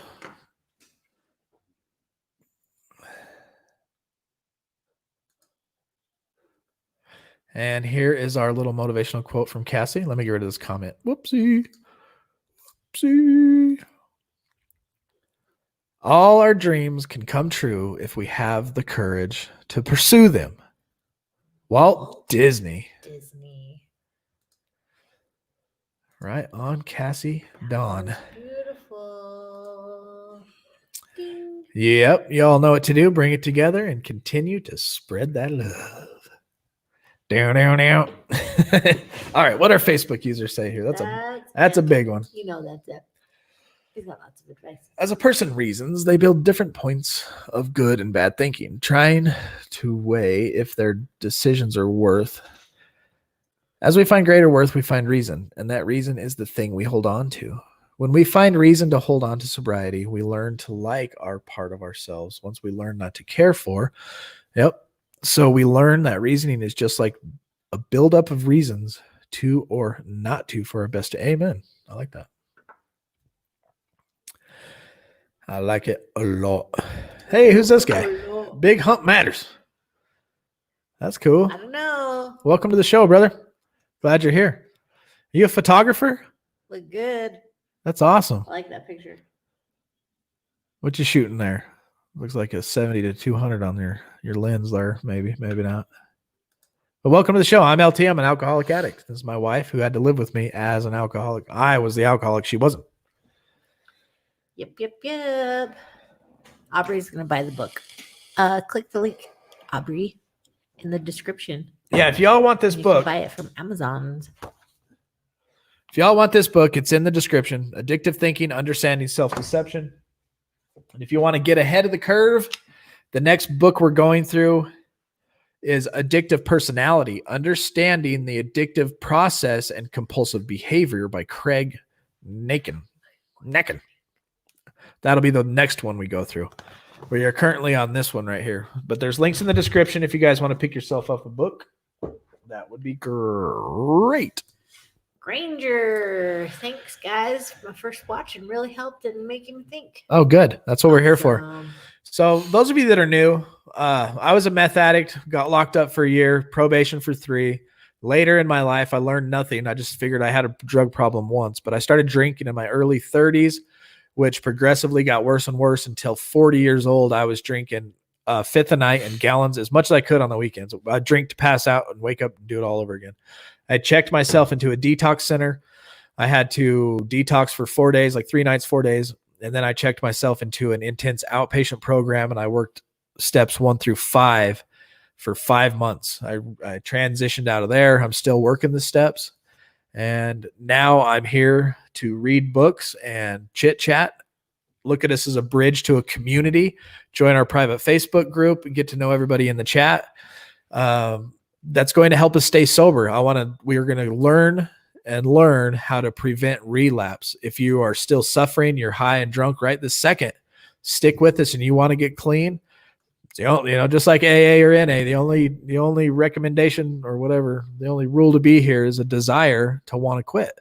And here is our little motivational quote from Cassie. Let me get rid of this comment. Whoopsie. All our dreams can come true if we have the courage to pursue them. Walt Disney. Right on, Cassie Dawn. Beautiful. Ding. Yep, you all know what to do. Bring it together and continue to spread that love. Down. All right, what our Facebook users say here? That's a big one. You know that's it. He's got lots of advice. As a person reasons, they build different points of good and bad thinking, trying to weigh if their decisions are worth. As we find greater worth, we find reason, and that reason is the thing we hold on to. When we find reason to hold on to sobriety, we learn to like our part of ourselves. Once we learn not to care for, so we learn that reasoning is just like a buildup of reasons to or not to for our best. Amen. I like that. I like it a lot. Hey, who's this guy? Big Hump Matters. That's cool. I don't know. Welcome to the show, brother. Glad you're here. Are you a photographer? Look good. That's awesome. I like that picture. What you shooting there? Looks like a 70 to 200 on your lens there. Maybe not. Well, welcome to the show. I'm LT. I'm an alcoholic addict. This is my wife who had to live with me as an alcoholic. I was the alcoholic. She wasn't. Yep. Aubrey's going to buy the book. Click the link, Aubrey, in the description. Yeah, if y'all want this You book, can buy it from Amazon. if y'all want this book, it's in the description. Addictive Thinking, Understanding Self-Deception. And if you want to get ahead of the curve, the next book we're going through is Addictive Personality, Understanding the Addictive Process and Compulsive Behavior by Craig Nacken. That'll be the next one we go through. We are currently on this one right here. But there's links in the description if you guys want to pick yourself up a book. That would be great. Granger. Thanks, guys. My first watch and really helped in making me think. Oh, good. That's what we're here for. Awesome. So those of you that are new, I was a meth addict, got locked up for a year, probation for 3. Later in my life, I learned nothing. I just figured I had a drug problem once, but I started drinking in my early 30s, which progressively got worse and worse until 40 years old. I was drinking a fifth a night and gallons as much as I could on the weekends. I'd drink to pass out and wake up and do it all over again. I checked myself into a detox center. I had to detox for 4 days, like 3 nights, 4 days. And then I checked myself into an intense outpatient program, and I worked steps 1 through 5 for 5 months. I transitioned out of there. I'm still working the steps. And now I'm here to read books and chit chat. Look at us as a bridge to a community. Join our private Facebook group and get to know everybody in the chat. That's going to help us stay sober. We are going to learn how to prevent relapse. If you are still suffering, you're high and drunk right this second, stick with us and you want to get clean. Just like AA or NA, the only recommendation or whatever, the only rule to be here is a desire to want to quit.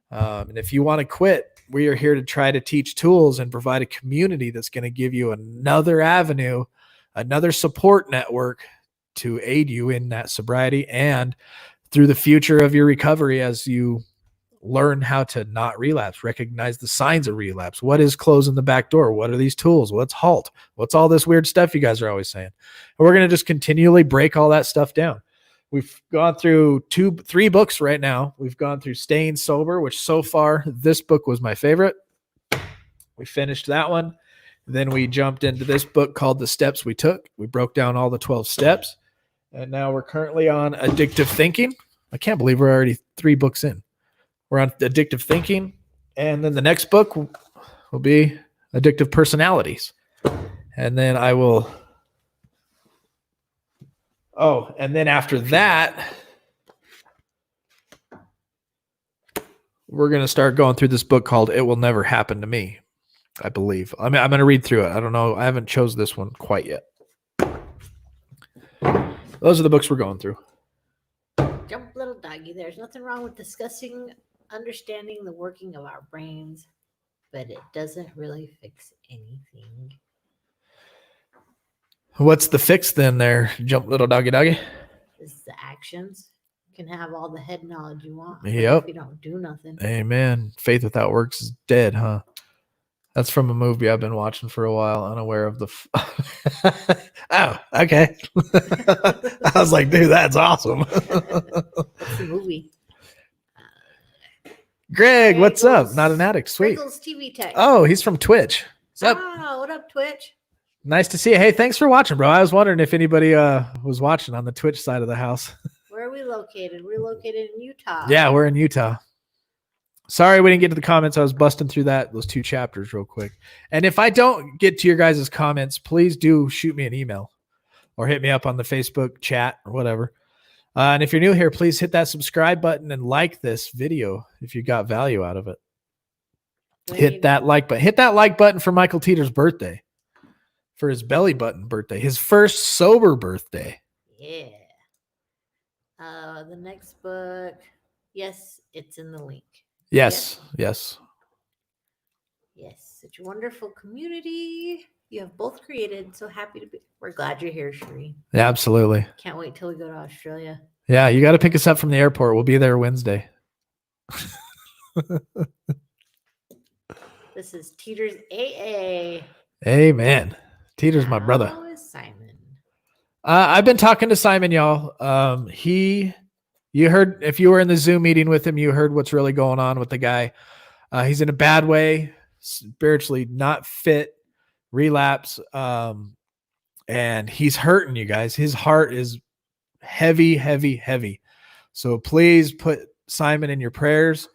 And if you want to quit, we are here to try to teach tools and provide a community that's going to give you another avenue, another support network to aid you in that sobriety and through the future of your recovery as you learn how to not relapse, recognize the signs of relapse. What is closing the back door? What are these tools? What's HALT? What's all this weird stuff you guys are always saying? And we're going to just continually break all that stuff down. We've gone through 3 books right now. We've gone through Staying Sober, which so far this book was my favorite. We finished that one. Then we jumped into this book called The Steps We Took. We broke down all the 12 steps. And now we're currently on Addictive Thinking. I can't believe we're already 3 books in. We're on Addictive Thinking. And then the next book will be Addictive Personalities. And then and then after that, we're going to start going through this book called It Will Never Happen to Me, I believe. I'm going to read through it. I don't know. I haven't chose this one quite yet. Those are the books we're going through. Jump, little doggy. There's nothing wrong with discussing, understanding the working of our brains, but it doesn't really fix anything. What's the fix then there, jump little doggy? It's the actions. You can have all the head knowledge you want. Yep. If you don't do nothing. Amen. Faith without works is dead, huh? That's from a movie I've been watching for a while, unaware of the... Oh, okay. I was like, dude, that's awesome. What's the movie? Greg, what's up? Griggles. Not an addict. Sweet. Griggles TV Tech. Oh, he's from Twitch. What's up? Oh, what up, Twitch? Nice to see you. Hey, thanks for watching, bro. I was wondering if anybody was watching on the Twitch side of the house. Where are we located? We're located in Utah. Yeah, we're in Utah. Sorry we didn't get to the comments. I was busting through those 2 chapters real quick. And if I don't get to your guys' comments, please do shoot me an email or hit me up on the Facebook chat or whatever. And if you're new here, please hit that subscribe button and like this video if you got value out of it. Hit that like button. Hit that like button for Michael Teeter's birthday, for his belly button birthday, his first sober birthday. Yeah. The next book. Yes, it's in the link. Yes. Yes, such a wonderful community you have both created. So happy to be. We're glad you're here, Sheree. Yeah, absolutely. Can't wait till we go to Australia. Yeah, you got to pick us up from the airport. We'll be there Wednesday. This is Teeter's AA. Amen. Teeter's my brother. How is Simon? I've been talking to Simon, y'all. You heard, if you were in the Zoom meeting with him, you heard what's really going on with the guy. He's in a bad way, spiritually not fit, relapse. And he's hurting, you guys. His heart is heavy, heavy, heavy. So please put Simon in your prayers.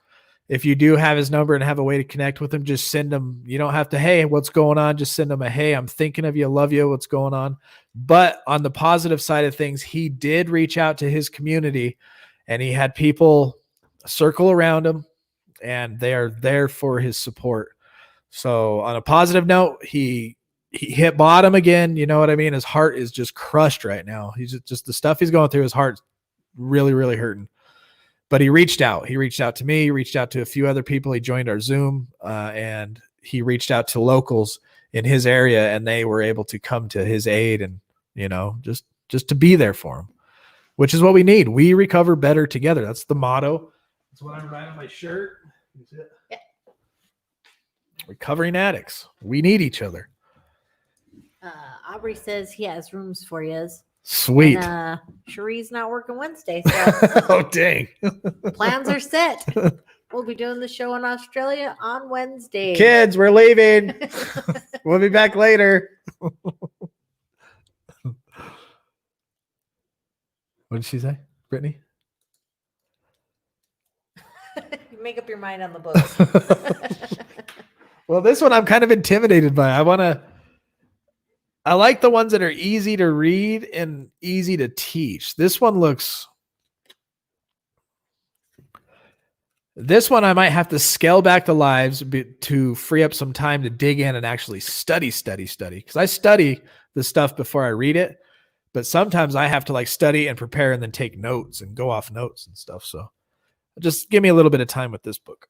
If you do have his number and have a way to connect with him, just send him. You don't have to, hey, what's going on? Just send him a, hey, I'm thinking of you. Love you. What's going on? But on the positive side of things, he did reach out to his community and he had people circle around him and they are there for his support. So on a positive note, he hit bottom again. You know what I mean? His heart is just crushed right now. He's just the stuff he's going through. His heart's really, really hurting. But he reached out. He reached out to me. He reached out to a few other people. He joined our Zoom, and he reached out to locals in his area, and they were able to come to his aid and, you know, just to be there for him, which is what we need. We recover better together. That's the motto. That's what I'm writing on my shirt. Yeah. Recovering addicts. We need each other. Aubrey says he has rooms for you. Sweet. And, Cherie's not working Wednesday, so Oh, dang. plans are set. We'll be doing the show in Australia on Wednesday. Kids, we're leaving. We'll be back later. What did she say, Brittany? You make up your mind on the book. Well, this one I'm kind of intimidated by. I like the ones that are easy to read and easy to teach. This one I might have to scale back the lives to free up some time to dig in and actually study. Because I study the stuff before I read it, but sometimes I have to like study and prepare and then take notes and go off notes and stuff. So just give me a little bit of time with this book.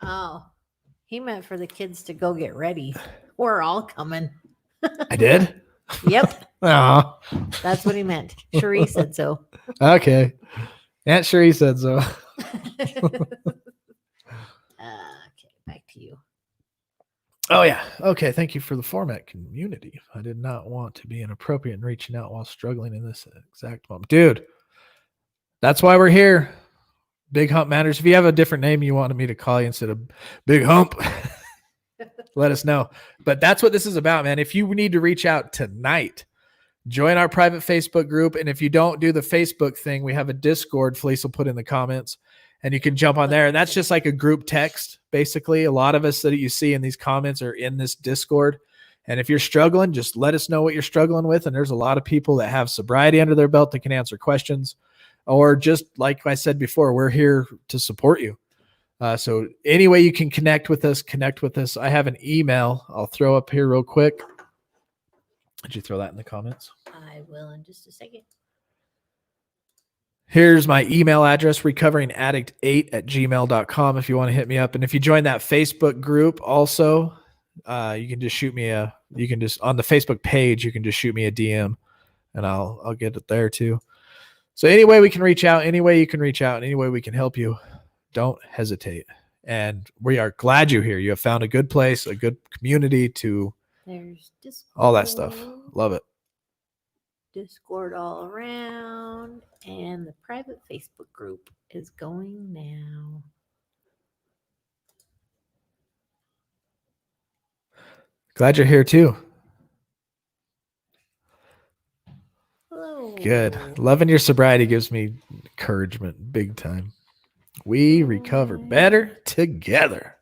Oh, he meant for the kids to go get ready. We're all coming. I did? Yep, Oh, that's what he meant. Cherie said so. okay. Aunt Cherie said so. Okay, back to you. Oh, yeah. Okay. Thank you for the format community. I did not want to be inappropriate in reaching out while struggling in this exact moment. Dude, that's why we're here. Big Hump Matters. If you have a different name you wanted me to call you instead of Big Hump, let us know. But that's what this is about, man. If you need to reach out tonight, join our private Facebook group. And if you don't do the Facebook thing, we have a Discord. Felice will put in the comments and you can jump on there. And that's just like a group text. Basically, a lot of us that you see in these comments are in this Discord. And if you're struggling, just let us know what you're struggling with. And there's a lot of people that have sobriety under their belt that can answer questions. Or just like I said before, we're here to support you. So any way you can connect with us, connect with us. I have an email I'll throw up here real quick. Did you throw that in the comments? I will in just a second. Here's my email address, recoveringaddict8@gmail.com if you want to hit me up. And if you join that Facebook group also, you can just shoot me on the Facebook page, you can just shoot me a DM and I'll get it there too. So any way we can reach out, any way you can reach out, any way we can help you, don't hesitate. And we are glad you're here. You have found a good place, a good community to There's Discord, all that stuff. Love it. Discord all around, and the private Facebook group is going now. Glad you're here too. Hello. Good. Loving your sobriety gives me encouragement big time. We recover better together.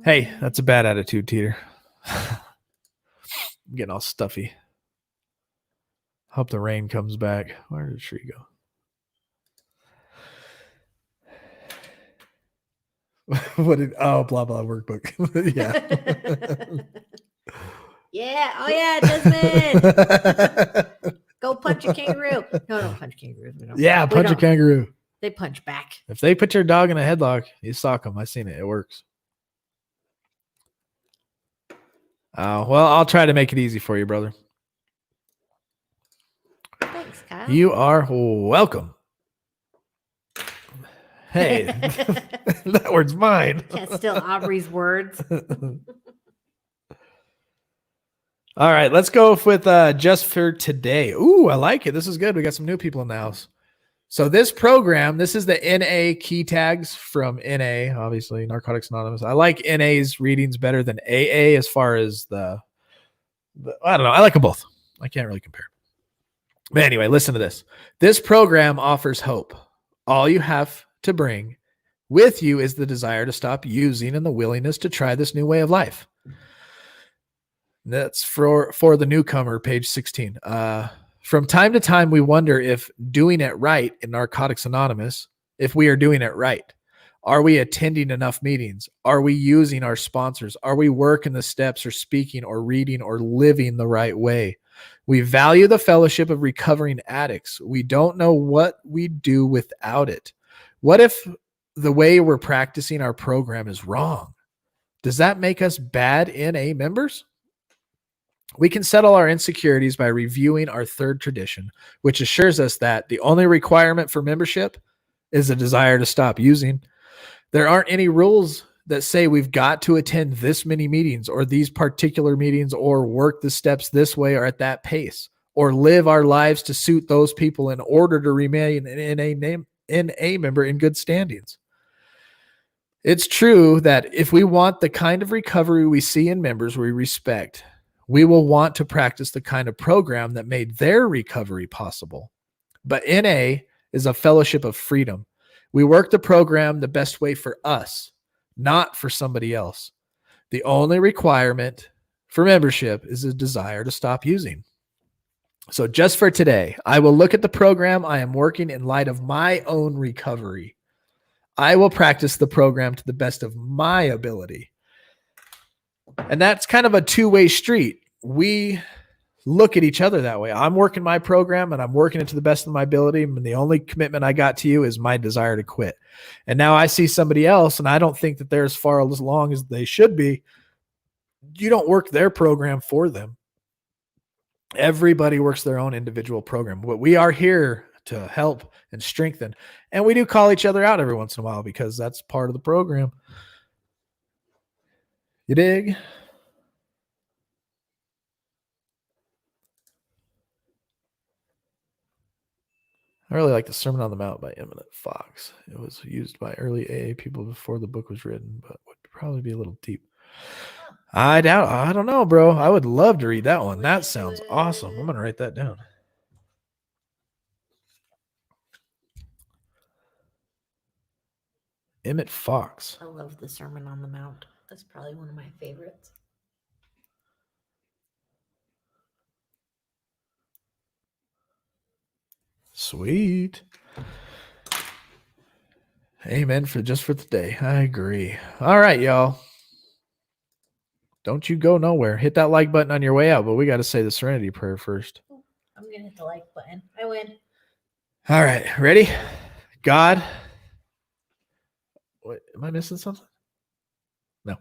Hey, that's a bad attitude, Teeter. I'm getting all stuffy. Hope the rain comes back. Where did the tree go? Blah blah workbook. Yeah. Yeah. Oh yeah, Desmond. Go punch a kangaroo. No, don't punch kangaroos. Yeah, punch a kangaroo. They punch back. If they put your dog in a headlock, you sock them. I've seen it. It works. Well, I'll try to make it easy for you, brother. Thanks, Kyle. You are welcome. Hey, that word's mine. Can't steal Aubrey's words. All right, let's go with just for today. Ooh, I like it. This is good. We got some new people in the house. So this program, this is the NA key tags from NA, obviously Narcotics Anonymous. I like NA's readings better than AA as far as the I don't know. I like them both. I can't really compare. But anyway, listen to this. This program offers hope. All you have to bring with you is the desire to stop using and the willingness to try this new way of life. That's for the newcomer, page 16. From time to time, we wonder if doing it right in Narcotics Anonymous, if we are doing it right. Are we attending enough meetings? Are we using our sponsors? Are we working the steps or speaking or reading or living the right way? We value the fellowship of recovering addicts. We don't know what we do without it. What if the way we're practicing our program is wrong? Does that make us bad NA members? We can settle our insecurities by reviewing our third tradition, which assures us that the only requirement for membership is a desire to stop using. There aren't any rules that say we've got to attend this many meetings or these particular meetings or work the steps this way or at that pace or live our lives to suit those people in order to remain an NA member in good standings. It's true that if we want the kind of recovery we see in members we respect, we will want to practice the kind of program that made their recovery possible. But NA is a fellowship of freedom. We work the program the best way for us, not for somebody else. The only requirement for membership is a desire to stop using. So just for today, I will look at the program I am working in light of my own recovery. I will practice the program to the best of my ability. And that's kind of a two-way street. We look at each other that way. I'm working my program and I'm working it to the best of my ability. And the only commitment I got to you is my desire to quit. And now I see somebody else and I don't think that they're as far along as they should be. You don't work their program for them. Everybody works their own individual program. But we are here to help and strengthen. And we do call each other out every once in a while because that's part of the program. You dig? I really like the Sermon on the Mount by Emmett Fox. It was used by early AA people before the book was written, but would probably be a little deep. I don't know, bro. I would love to read that one. That sounds awesome. I'm going to write that down. Emmett Fox. I love the Sermon on the Mount. That's probably one of my favorites. Sweet. Amen for the day. I agree. All right, y'all. Don't you go nowhere. Hit that like button on your way out, but we got to say the Serenity Prayer first. I'm going to hit the like button. I win. All right. Ready? God. Wait, am I missing something? No.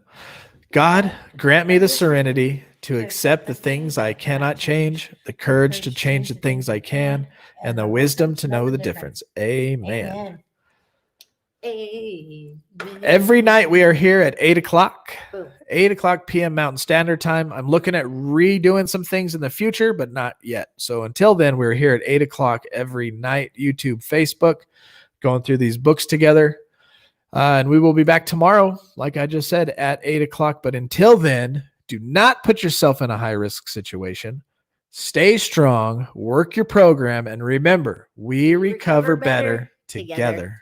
God, grant me the serenity to accept the things I cannot change, the courage to change the things I can, and the wisdom to know the difference. Amen. Amen. Every night we are here at 8 o'clock. Boom. 8 o'clock p.m. Mountain Standard Time. I'm looking at redoing some things in the future, but not yet. So until then, we're here at 8 o'clock every night, YouTube, Facebook, going through these books together. And we will be back tomorrow, like I just said, at 8 o'clock. But until then, do not put yourself in a high-risk situation. Stay strong, work your program, and remember, we recover better together.